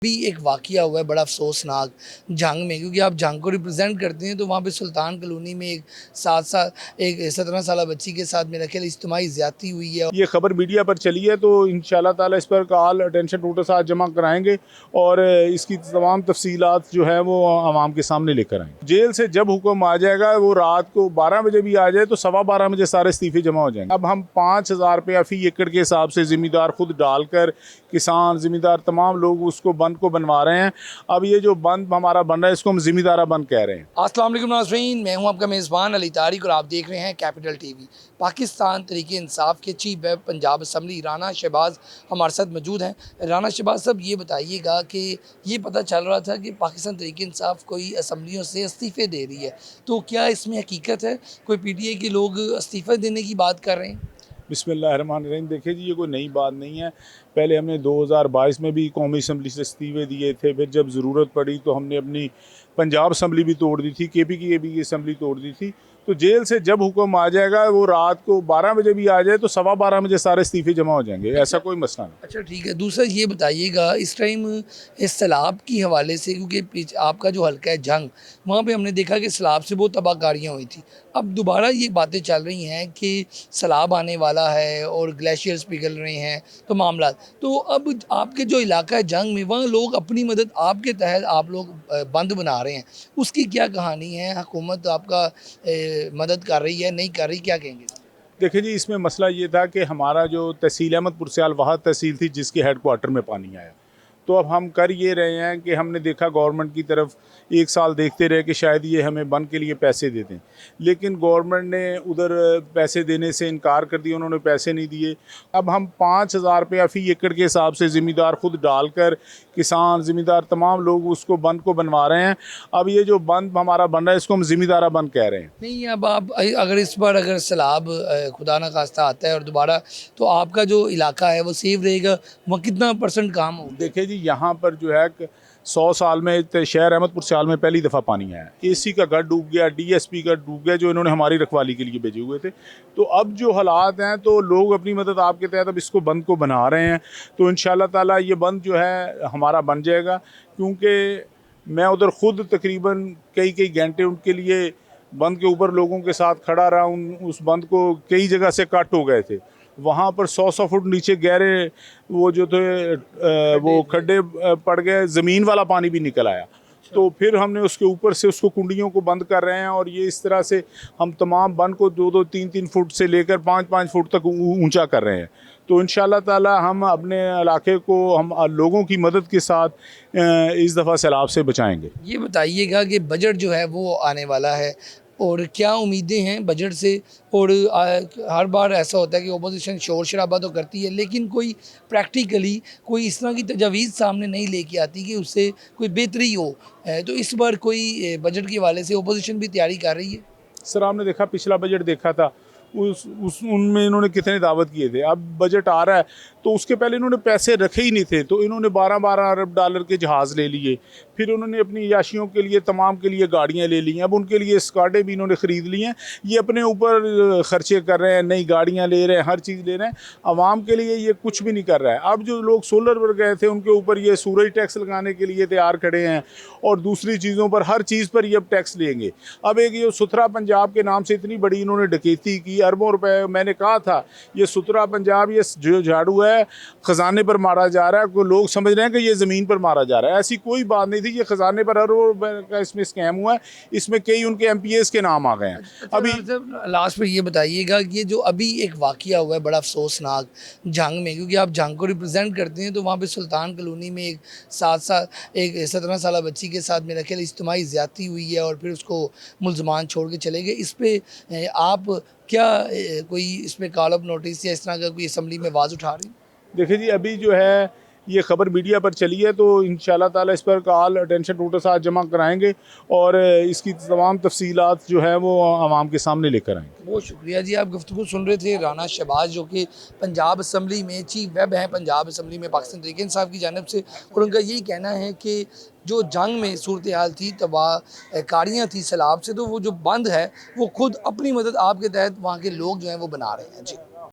भी एक वाक़या हुआ है बड़ा अफसोसनाक जंग में, क्योंकि आप जंग को रिप्रेजेंट करते हैं। तो वहाँ पे सुल्तान कॉलोनी में एक 17 साल बच्ची के साथ मेरा ख्याल इज्तिमाई ज़्यादती हुई है। ये खबर मीडिया पर चली है तो इंशाल्लाह ताला इस पर कॉल अटेंशन नोटिस आज जमा कराएंगे और इसकी तमाम तफसीलात जो है वो आवाम के सामने लेकर आएंगे। जेल से जब हुक्म आ जाएगा वो रात को 12 बजे भी आ जाए तो 12:15 बजे सारे इस्तीफे जमा हो जाएंगे। अब हम 5,000 रुपया फ़ी एकड़ के हिसाब से ज़िम्मेदार खुद डालकर किसान ज़िम्मेदार तमाम लोग उसको बंद को बनवा रहे हैं। अब ये जो बंद हमारा बन रहा है इसको हम ज़िम्मेदारा बंद कह रहे हैं। अस्सलाम वालेकुम नाज़रीन, मैं हूं आपका मेज़बान अली तारिक और आप देख रहे हैं कैपिटल टीवी। पाकिस्तान तहरीक इंसाफ के chief whip Punjab assembly Rana Shahbaz हमारे साथ मौजूद हैं। राना शहबाज साहब, ये बताइएगा कि ये पता चल रहा था कि पाकिस्तान तहरीक इंसाफ कोई असम्बलियों से इस्तीफ़े दे रही है, तो क्या इसमें हकीकत है? कोई PTI के लोग इस्तीफ़ा देने की बात कर रहे हैं? बिस्मिल्लाहिर्रहमानिर्रहीम। देखिए जी, ये कोई नई बात नहीं है। पहले हमने 2022 में भी कौमी असम्बली से इस्तीफ़े दिए थे। फिर जब ज़रूरत पड़ी तो हमने अपनी पंजाब असम्बली भी तोड़ दी थी, KP की भी असम्बली तोड़ दी थी। तो जेल से जब हुक्म आ जाएगा वो रात को 12 बजे भी आ जाए तो 12:15 बजे सारे इस्तीफ़े जमा हो जाएंगे। ऐसा कोई मसला नहीं। अच्छा, ठीक है। दूसरा ये बताइएगा, इस टाइम इस सैलाब की हवाले से, क्योंकि आपका जो हल्का है जंग, वहाँ पे हमने देखा कि सैलाब से बहुत तबाहकारियाँ हुई थी। अब दोबारा ये बातें चल रही हैं कि सैलाब आने वाला है और ग्लेशियर्स पिघल रहे हैं, तो मामला तो अब आपके जो इलाका है जंग में, वहाँ लोग अपनी मदद आपके तहत आप लोग बंद बना रहे हैं, उसकी क्या कहानी है? हुकूमत आपका मदद कर रही है, नहीं कर रही, क्या कहेंगे? देखिए जी, इसमें मसला ये था कि हमारा जो तहसील अहमदपुर से अलवाहद तहसील थी जिसके हेडक्वार्टर में पानी आया, तो अब हम कर ये रहे हैं कि हमने देखा गवर्नमेंट की तरफ, एक साल देखते रहे कि शायद ये हमें बंद के लिए पैसे दे दें, लेकिन गवर्नमेंट ने उधर पैसे देने से इनकार कर दिया, उन्होंने पैसे नहीं दिए। अब हम 5,000 रुपया फ़ी एकड़ के हिसाब से ज़िम्मेदार खुद डालकर किसान ज़िम्मेदार तमाम लोग उसको बंद को बनवा रहे हैं। अब ये जो बंद हमारा बन रहा है इसको हम ज़िम्मेदारा बंद कह रहे हैं। नहीं, अब आप अगर इस बार अगर सैलाब खुदा न खास्ता आता है और दोबारा, तो आपका जो इलाका है वो सेफ रहेगा? वहाँ कितना % काम हो? देखिए जी, यहाँ पर जो है 100 साल में शहर अहमदपुर साल में पहली दफ़ा पानी आया। AC का घर डूब गया, DSP का डूब गया, जो इन्होंने हमारी रखवाली के लिए भेजे हुए थे। तो अब जो हालात हैं तो लोग अपनी मदद आपके तहत अब इसको बंद को बना रहे हैं। तो इंशाल्लाह ताला ये बंद जो है हमारा बन जाएगा, क्योंकि मैं उधर ख़ुद तकरीबन कई घंटे उनके लिए बंद के ऊपर लोगों के साथ खड़ा रहा। उस बंद को कई जगह से कट हो गए थे, वहाँ पर 100 फुट नीचे गहरे वो जो थे वो खड्डे पड़ गए, ज़मीन वाला पानी भी निकल आया। तो फिर हमने उसके ऊपर से उसको कुंडियों को बंद कर रहे हैं और ये इस तरह से हम तमाम बंद को 2-2, 3-3 फुट से लेकर 5-5 फुट तक ऊंचा कर रहे हैं। तो इंशाल्लाह ताला हम अपने इलाके को हम लोगों की मदद के साथ इस दफ़ा सैलाब से बचाएंगे। ये बताइएगा कि बजट जो है वो आने वाला है और क्या उम्मीदें हैं बजट से? और हर बार ऐसा होता है कि ओपोजिशन शोर शराबा तो करती है, लेकिन कोई प्रैक्टिकली कोई इस तरह की तजावीज़ सामने नहीं लेके आती कि उससे कोई बेहतरी हो। तो इस बार कोई बजट के हवाले से ओपोजिशन भी तैयारी कर रही है? सर, आपने देखा पिछला बजट देखा था, उनमें इन्होंने कितने दावत किए थे। अब बजट आ रहा है तो उसके पहले इन्होंने पैसे रखे ही नहीं थे, तो इन्होंने 12-12 अरब डॉलर के जहाज़ ले लिए। फिर उन्होंने अपनी याशियों के लिए तमाम के लिए गाड़ियाँ ले ली हैं। अब उनके लिए स्काडे भी इन्होंने ख़रीद ली हैं। ये अपने ऊपर ख़र्चे कर रहे हैं, नई गाड़ियाँ ले रहे हैं, हर चीज़ ले रहे हैं। आवाम के लिए ये कुछ भी नहीं कर रहा है। अब जो लोग सोलर पर गए थे उनके ऊपर ये सूरज टैक्स लगाने के लिए तैयार खड़े हैं और दूसरी चीज़ों पर, हर चीज़ पर ये अब टैक्स लेंगे। अब एक ये सुथरा पंजाब के नाम से इतनी बड़ी इन्होंने डकैती की, अरबों रुपए। मैंने कहा था ये सुथरा पंजाब, ये जो झाड़ू है ख़जाने पर मारा जा रहा है, को लोग समझ रहे हैं कि ये ज़मीन पर मारा जा रहा है। ऐसी कोई बात नहीं थी। ये ख़जाने पर अरबों रुपए का इसमें स्कैम हुआ है। इसमें कई उनके MPs के नाम आ गए हैं। अभी लास्ट में ये बताइएगा कि ये जो अभी एक वाक़या हुआ है बड़ा अफसोसनाक जंग में, क्योंकि आप जंग को रिप्रेजेंट करते हैं, तो वहाँ पे सुल्तान कॉलोनी में एक 17 साल बच्ची के साथ मेरा ख्याल इज्तिमाई ज़्यादती हुई है और फिर उसको मुल्ज़मान छोड़ के चले गए। इस पर आप क्या कोई इस पर कॉल अप नोटिस या इस तरह का कोई असम्बली में आवाज़ उठा रही? देखिए जी, अभी जो है ये खबर मीडिया पर चली है तो इंशाल्लाह ताला इस पर कॉल अटेंशन नोटिस आज जमा कराएंगे और इसकी तमाम तफसीलात जो है वो आवाम के सामने लेकर आएंगे। बहुत शुक्रिया जी। आप गुफ्तगू सुन रहे थे राना शहबाज, जो कि पंजाब असम्बली में चीफ व्हिप हैं पंजाब असम्बली में पाकिस्तान तहरीक इंसाफ की जानिब से, और उनका यही कहना है कि जो जंग में सूरत हाल थी, तबाहकारियाँ थी सैलाब से, तो वो जो बंद है वो खुद अपनी मदद आपके तहत वहाँ के लोग जो हैं वो बना रहे हैं। जी।